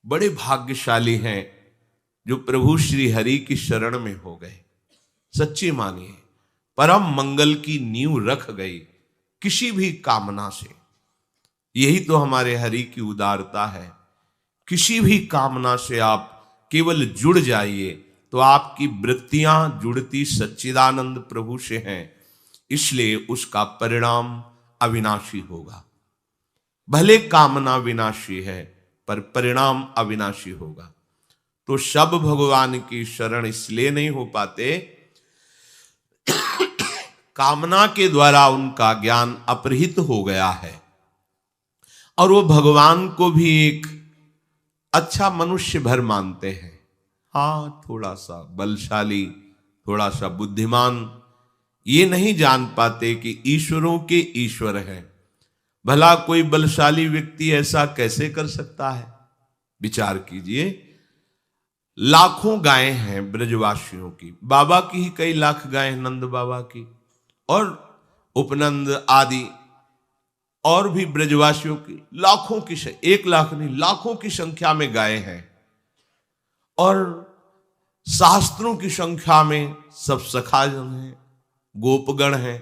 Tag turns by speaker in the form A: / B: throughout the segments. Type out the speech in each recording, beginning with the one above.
A: बड़े भाग्यशाली हैं जो प्रभु श्री हरि की शरण में हो गए। सच्ची मानिए, परम मंगल की नींव रख गई किसी भी कामना से। यही तो हमारे हरि की उदारता है। किसी भी कामना से आप केवल जुड़ जाइए तो आपकी वृत्तियां जुड़ती सच्चिदानंद प्रभु से हैं, इसलिए उसका परिणाम अविनाशी होगा। भले कामना विनाशी है पर परिणाम अविनाशी होगा। तो सब भगवान की शरण इसलिए नहीं हो पाते, कामना के द्वारा उनका ज्ञान अपहृत हो गया है और वो भगवान को भी एक अच्छा मनुष्य भर मानते हैं। हाँ, थोड़ा सा बलशाली, थोड़ा सा बुद्धिमान, ये नहीं जान पाते कि ईश्वरों के ईश्वर हैं। भला कोई बलशाली व्यक्ति ऐसा कैसे कर सकता है? विचार कीजिए, लाखों गायें हैं ब्रजवासियों की, बाबा की ही कई लाख गायें, नंद बाबा की और उपनंद आदि और भी ब्रजवासियों की लाखों की, 1 लाख नहीं लाखों की संख्या में गायें हैं और शास्त्रों की संख्या में सब सखाजन हैं, गोपगण हैं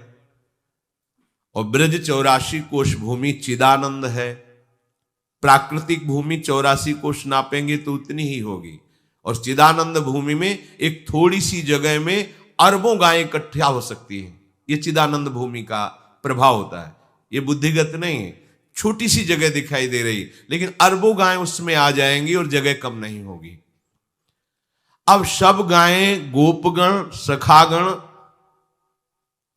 A: और ब्रज 84 कोश भूमि चिदानंद है। प्राकृतिक भूमि 84 कोश नापेंगे तो उतनी ही होगी और चिदानंद भूमि में एक थोड़ी सी जगह में अरबों गायें इकट्ठा हो सकती हैं। ये चिदानंद भूमि का प्रभाव होता है, ये बुद्धिगत नहीं है। छोटी सी जगह दिखाई दे रही लेकिन अरबों गायें उसमें आ जाएंगी और जगह कम नहीं होगी। अब सब गायें, गोपगण, सखागण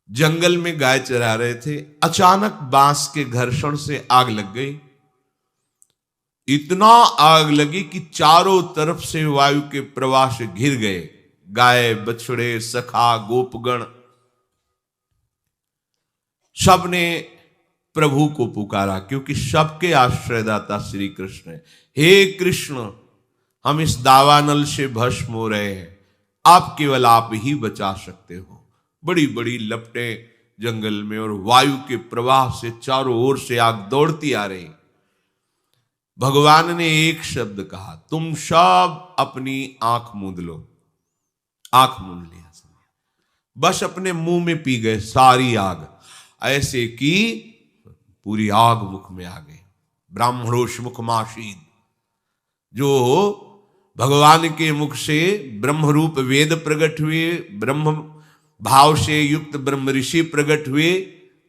A: जंगल में गाय चरा रहे थे। अचानक बांस के घर्षण से आग लग गई। इतना आग लगी कि चारों तरफ से वायु के प्रवाह से घिर गए गाय, बछड़े, सखा, गोपगण। सबने प्रभु को पुकारा क्योंकि सबके आश्रयदाता श्री कृष्ण है। हे कृष्ण, हम इस दावानल से भस्म हो रहे हैं, आप केवल आप ही बचा सकते हो। बड़ी बड़ी लपटें जंगल में और वायु के प्रवाह से चारों ओर से आग दौड़ती आ रही। भगवान ने एक शब्द कहा, तुम सब अपनी आंख मूंद लो। आंख मूंद लिया, बस अपने मुंह में पी गए सारी आग, ऐसे कि पूरी आग मुख में आ गई। ब्राह्मणोष मुखमासीद, जो भगवान के मुख से ब्रह्म रूप वेद प्रकट हुए, ब्रह्म भाव से युक्त ब्रह्म ऋषि प्रकट हुए,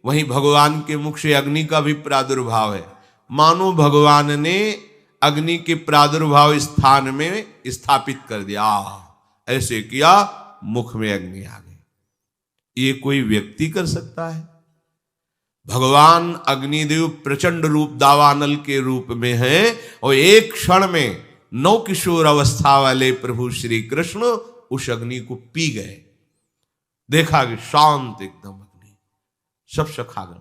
A: वहीं भगवान के मुख से अग्नि का भी प्रादुर्भाव है। मानो भगवान ने अग्नि के प्रादुर्भाव स्थान में स्थापित कर दिया, ऐसे किया मुख में अग्नि आ गई। ये कोई व्यक्ति कर सकता है? भगवान अग्निदेव प्रचंड रूप दावानल के रूप में है और एक क्षण में नौ किशोर अवस्था वाले प्रभु श्री कृष्ण उस अग्नि को पी गए। देखा कि शांत एकदम अग्नि, सब सखागण।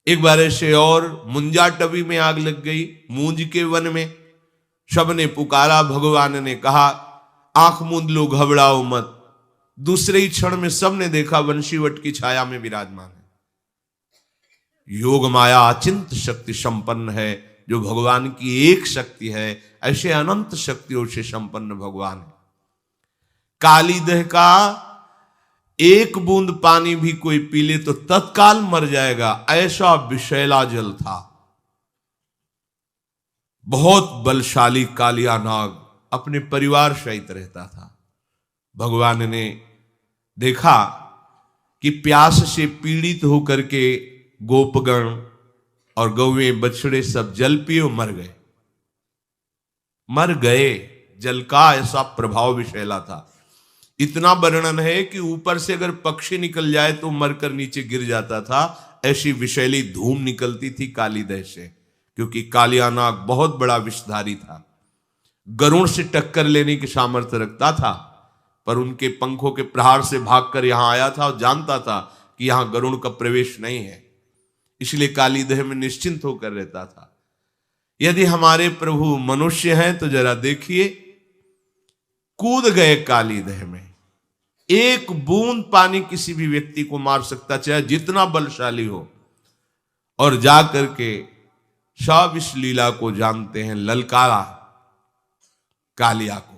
A: एक बार ऐसे और मुंजा टवी में आग लग गई, मूंज के वन में। सबने पुकारा, भगवान ने कहा आंख मूंद लो, घबराओ मत। दूसरे ही क्षण में सबने देखा वंशीवट की छाया में विराजमान है। योग माया अचिंत शक्ति संपन्न है, जो भगवान की एक शक्ति है, ऐसे अनंत शक्तियों से संपन्न भगवान है। काली दह का एक बूंद पानी भी कोई पी ले तो तत्काल मर जाएगा, ऐसा विषैला जल था। बहुत बलशाली कालिया नाग अपने परिवार सहित रहता था। भगवान ने देखा कि प्यास से पीड़ित होकर के गोपगण और गौएं, बछड़े सब जल पिए मर गए। जल का ऐसा प्रभाव विषैला था। इतना वर्णन है कि ऊपर से अगर पक्षी निकल जाए तो मरकर नीचे गिर जाता था। ऐसी विषैली धूम निकलती थी काली दह से, क्योंकि कालिया नाग बहुत बड़ा विषधारी था। गरुड़ से टक्कर लेने की सामर्थ्य रखता था, पर उनके पंखों के प्रहार से भागकर यहां आया था और जानता था कि यहां गरुड़ का प्रवेश नहीं है, इसलिए काली दह में निश्चिंत होकर रहता था। यदि हमारे प्रभु मनुष्य हैं तो जरा देखिए, कूद गए काली दह में। एक बूंद पानी किसी भी व्यक्ति को मार सकता, चाहे जितना बलशाली हो, और जाकर के सब इस लीला को जानते हैं। ललकारा, कालिया को।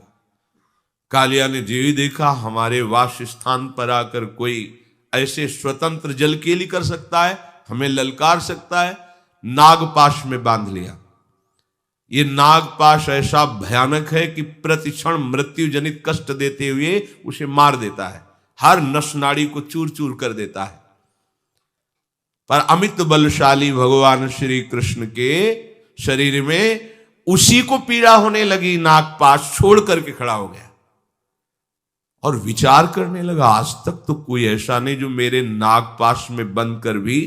A: कालिया ने जो ही देखा हमारे वास स्थान पर आकर कोई ऐसे स्वतंत्र जलकेली कर सकता है, हमें ललकार सकता है, नागपाश में बांध लिया। ये नागपाश ऐसा भयानक है कि प्रतिक्षण मृत्यु जनित कष्ट देते हुए उसे मार देता है, हर नस नाड़ी को चूर चूर कर देता है। पर अमित बलशाली भगवान श्री कृष्ण के शरीर में उसी को पीड़ा होने लगी, नागपाश छोड़ करके खड़ा हो गया और विचार करने लगा, आज तक तो कोई ऐसा नहीं जो मेरे नागपाश में बंद कर भी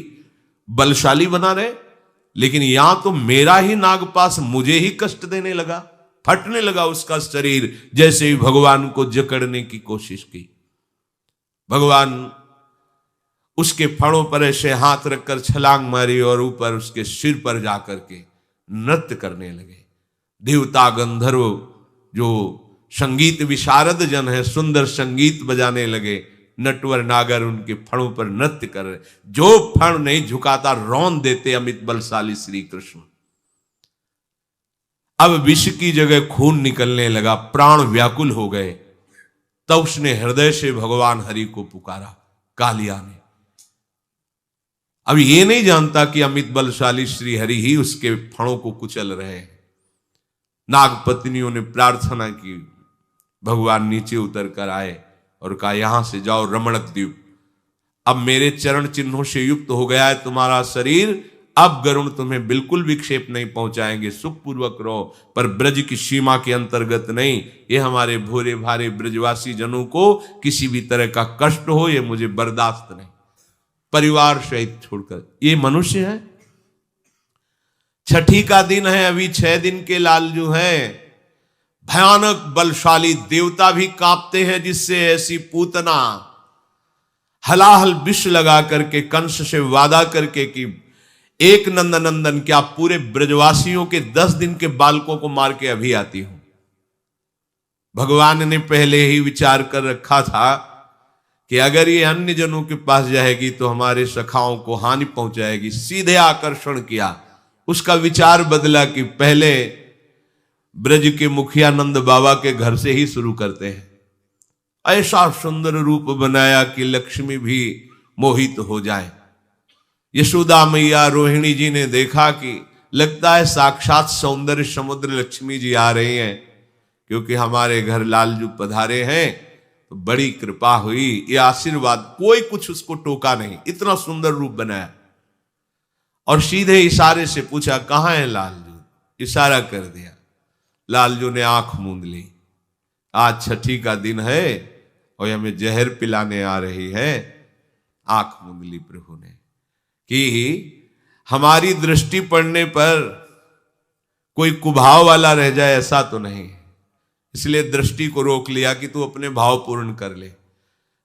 A: बलशाली बना रहे, लेकिन यहां तो मेरा ही नागपाश मुझे ही कष्ट देने लगा। फटने लगा उसका शरीर जैसे ही भगवान को जकड़ने की कोशिश की। भगवान उसके फणों पर ऐसे हाथ रखकर छलांग मारी और ऊपर उसके सिर पर जाकर के नृत्य करने लगे। देवता गंधर्व जो संगीत विशारद जन है सुंदर संगीत बजाने लगे। नटवर नागर उनके फणों पर नृत्य कर रहे, जो फण नहीं झुकाता रौंद देते अमित बलशाली श्री कृष्ण। अब विष की जगह खून निकलने लगा, प्राण व्याकुल हो गए। तब उसने हृदय से भगवान हरि को पुकारा, कालिया ने। अब ये नहीं जानता कि अमित बलशाली श्री हरि ही उसके फणों को कुचल रहे हैं। नागपत्नियों ने प्रार्थना की, भगवान नीचे उतर कर आए और कहा, यहां से जाओ रमणक द्वीप, अब मेरे चरण चिन्हों से युक्त हो गया है तुम्हारा शरीर, अब गरुण तुम्हें बिल्कुल विक्षेप नहीं पहुंचाएंगे, सुखपूर्वक रहो, पर ब्रज की सीमा के अंतर्गत नहीं। ये हमारे भोरे भारे ब्रजवासी जनों को किसी भी तरह का कष्ट हो ये मुझे बर्दाश्त नहीं। परिवार सहित छोड़कर, ये मनुष्य है। छठी का दिन है, अभी 6 दिन के लालजू हैं। भयानक बलशाली देवता भी कांपते हैं, जिससे ऐसी पूतना हलाहल विष लगा करके कंस से वादा करके कि एक नंदन क्या पूरे ब्रजवासियों के 10 दिन के बालकों को मार के अभी आती हूं। भगवान ने पहले ही विचार कर रखा था कि अगर ये अन्य जनों के पास जाएगी तो हमारे सखाओं को हानि पहुंचाएगी। सीधे आकर्षण किया, उसका विचार बदला कि पहले ब्रज के मुखिया नंद बाबा के घर से ही शुरू करते हैं। ऐसा सुंदर रूप बनाया कि लक्ष्मी भी मोहित हो जाए। यशोदा मैया रोहिणी जी ने देखा कि लगता है साक्षात सौंदर्य समुद्र लक्ष्मी जी आ रही हैं, क्योंकि हमारे घर लालजू पधारे हैं, तो बड़ी कृपा हुई, ये आशीर्वाद। कोई कुछ उसको टोका नहीं, इतना सुंदर रूप बनाया। और सीधे इशारे से पूछा, कहां है लालजू? इशारा कर दिया। लालजू ने आंख मूंद ली। आज छठी का दिन है और हमें जहर पिलाने आ रही है। आंख मूंद ली प्रभु ने कि हमारी दृष्टि पड़ने पर कोई कुभाव वाला रह जाए ऐसा तो नहीं, इसलिए दृष्टि को रोक लिया कि तू अपने भाव पूर्ण कर ले।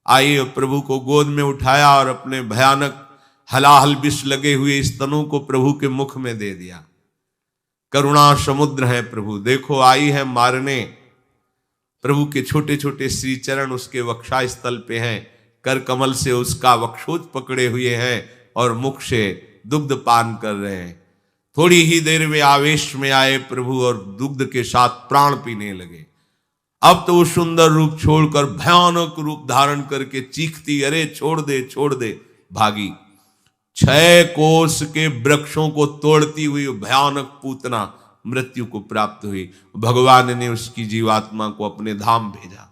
A: आइए, प्रभु को गोद में उठाया और अपने भयानक हलाहल विष लगे हुए स्तनों को प्रभु के मुख में दे दिया। करुणा समुद्र है प्रभु, देखो आई है मारने। प्रभु के छोटे छोटे श्री चरण उसके वक्षा स्थल पे हैं, कर कमल से उसका वक्षोज पकड़े हुए हैं और मुख से दुग्ध पान कर रहे हैं। थोड़ी ही देर में आवेश में आए प्रभु और दुग्ध के साथ प्राण पीने लगे। अब तो वो सुंदर रूप छोड़कर भयानक रूप धारण करके चीखती, अरे छोड़ दे छोड़ दे, भागी। 6 कोस के वृक्षों को तोड़ती हुई भयानक पूतना मृत्यु को प्राप्त हुई। भगवान ने उसकी जीवात्मा को अपने धाम भेजा।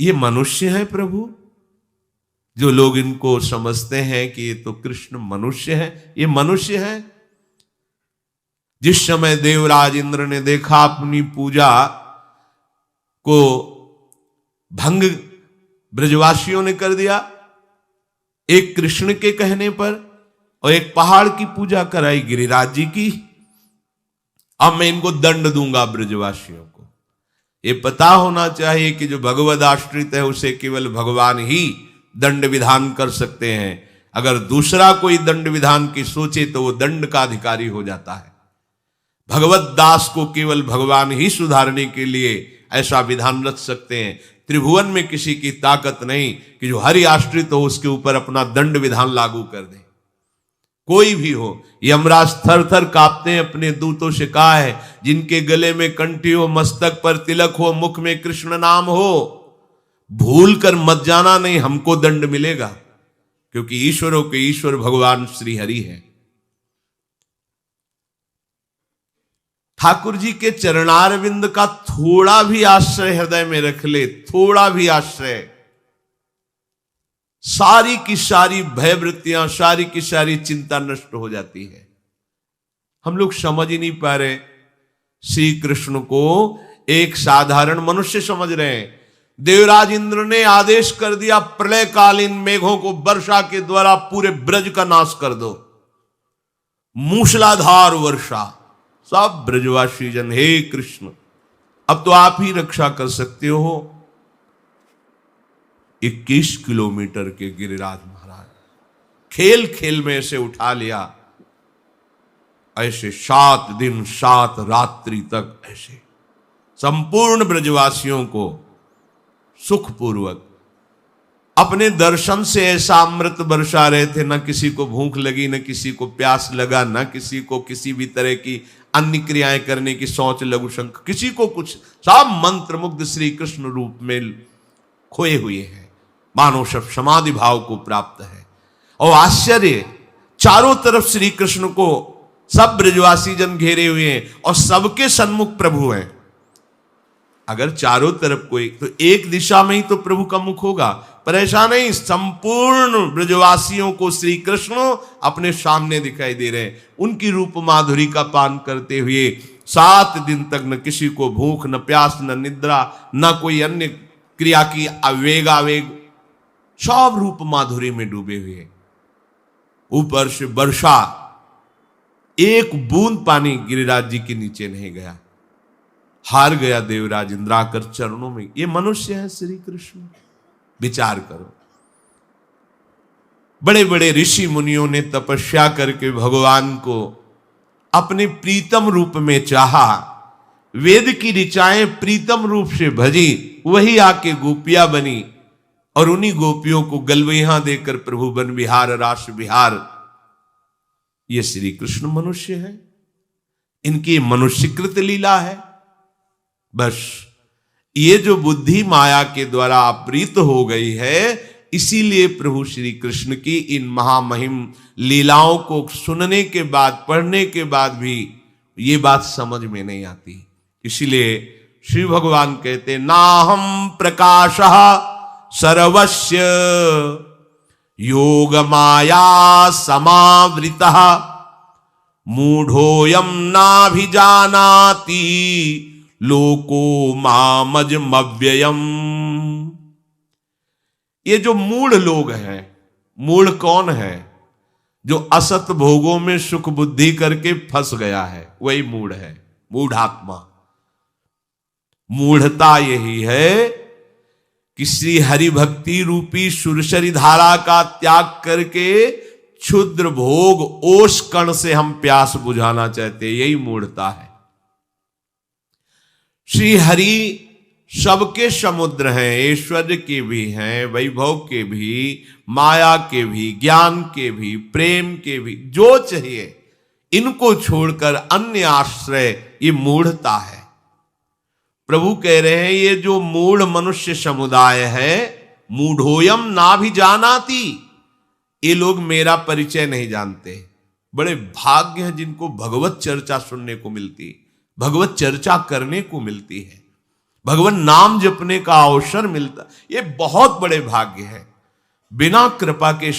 A: ये मनुष्य है प्रभु, जो लोग इनको समझते हैं कि ये तो कृष्ण मनुष्य है, ये मनुष्य है। जिस समय देवराज इंद्र ने देखा अपनी पूजा को भंग ब्रजवासियों ने कर दिया, एक कृष्ण के कहने पर, और एक पहाड़ की पूजा कराई गिरिराज जी की। अब मैं इनको दंड दूंगा ब्रजवासियों को। ये पता होना चाहिए कि जो भगवद आश्रित है उसे केवल भगवान ही दंड विधान कर सकते हैं। अगर दूसरा कोई दंड विधान की सोचे तो वो दंड का अधिकारी हो जाता है। भगवत दास को केवल भगवान ही सुधारने के लिए ऐसा विधान रच सकते हैं। त्रिभुवन में किसी की ताकत नहीं कि जो हरि आश्रित हो उसके ऊपर अपना दंड विधान लागू कर दे। कोई भी हो। यमराज थर थर कांपते हैं, अपने दूतों से कहा है, जिनके गले में कंठी हो, मस्तक पर तिलक हो, मुख में कृष्ण नाम हो, भूल कर मत जाना, नहीं हमको दंड मिलेगा, क्योंकि ईश्वरों के ईश्वर भगवान श्री हरि है। ठाकुर जी के चरणारविंद का थोड़ा भी आश्रय हृदय में रख ले, थोड़ा भी आश्रय, सारी की सारी भयवृत्तियां, सारी की सारी चिंता नष्ट हो जाती है। हम लोग समझ ही नहीं पा रहे, श्री कृष्ण को एक साधारण मनुष्य समझ रहे हैं। देवराज इंद्र ने आदेश कर दिया, प्रलयकालीन मेघों को वर्षा के द्वारा पूरे ब्रज का नाश कर दो, मूसलाधार वर्षा। सब ब्रजवासी जन, हे कृष्ण अब तो आप ही रक्षा कर सकते हो। 21 किलोमीटर के गिरिराज महाराज खेल खेल में ऐसे उठा लिया, ऐसे 7 दिन 7 रात्रि तक ऐसे संपूर्ण ब्रजवासियों को सुखपूर्वक अपने दर्शन से ऐसा अमृत बरसा रहे थे। न किसी को भूख लगी, न किसी को प्यास लगा, न किसी को किसी भी तरह की अन्य क्रियाएं करने की सोच, लघु शंख, किसी को कुछ, सब मंत्र मुग्ध श्री कृष्ण रूप में खोए हुए हैं, मानो सब समाधि भाव को प्राप्त है। और आश्चर्य, चारों तरफ श्री कृष्ण को सब ब्रजवासी जन घेरे हुए हैं और सबके सन्मुख प्रभु हैं। अगर चारों तरफ कोई, तो एक दिशा में ही तो प्रभु का मुख होगा, पर ऐसा नहीं, संपूर्ण ब्रजवासियों को श्री कृष्ण अपने सामने दिखाई दे रहे हैं, उनकी रूप माधुरी का पान करते हुए 7 दिन तक न किसी को भूख, न प्यास, न निद्रा, न कोई अन्य क्रिया की आवेग, सब रूप माधुरी में डूबे हुए। ऊपर से वर्षा, एक बूंद पानी गिरिराज जी के नीचे नहीं गया। हार गया देवराज इंद्र आकर चरणों में। ये मनुष्य है श्री कृष्ण, विचार करो। बड़े बड़े ऋषि मुनियों ने तपस्या करके भगवान को अपने प्रीतम रूप में चाहा, वेद की ऋचाएं प्रीतम रूप से भजी, वही आके गोपियां बनी और उन्हीं गोपियों को गलवैया देकर प्रभु बन विहार रास विहार। ये श्री कृष्ण मनुष्य है, इनकी मनुष्यकृत लीला है। बस ये जो बुद्धि माया के द्वारा अपहृत हो गई है, इसीलिए प्रभु श्री कृष्ण की इन महामहिम लीलाओं को सुनने के बाद, पढ़ने के बाद भी ये बात समझ में नहीं आती। इसीलिए श्री भगवान कहते, नाहम प्रकाशः सर्वस्य योग माया समावृतः मूढ़ोऽयं नाभिजानाति लोको मामजमव्ययम्। ये जो मूढ़ लोग हैं, मूढ़ कौन है? जो असत भोगों में सुख बुद्धि करके फंस गया है, वही मूढ़ है, मूढ़ात्मा। मूढ़ता यही है कि श्री हरि भक्ति रूपी सुरसरी धारा का त्याग करके क्षुद्र भोग ओष कण से हम प्यास बुझाना चाहते, यही मूढ़ता है। श्री हरि सबके समुद्र हैं, ऐश्वर्य के भी हैं, वैभव के भी, माया के भी, ज्ञान के भी, प्रेम के भी, जो चाहिए इनको छोड़कर अन्य आश्रय, ये मूढ़ता है। प्रभु कह रहे हैं, ये जो मूढ़ मनुष्य समुदाय है, मूढ़ोयम नाभिजानाति, ये लोग मेरा परिचय नहीं जानते। बड़े भाग्य हैं जिनको भगवत चर्चा सुनने को मिलती, भगवत चर्चा करने को मिलती है, भगवान नाम जपने का अवसर मिलता, ये बहुत बड़े भाग्य है। बिना कृपा के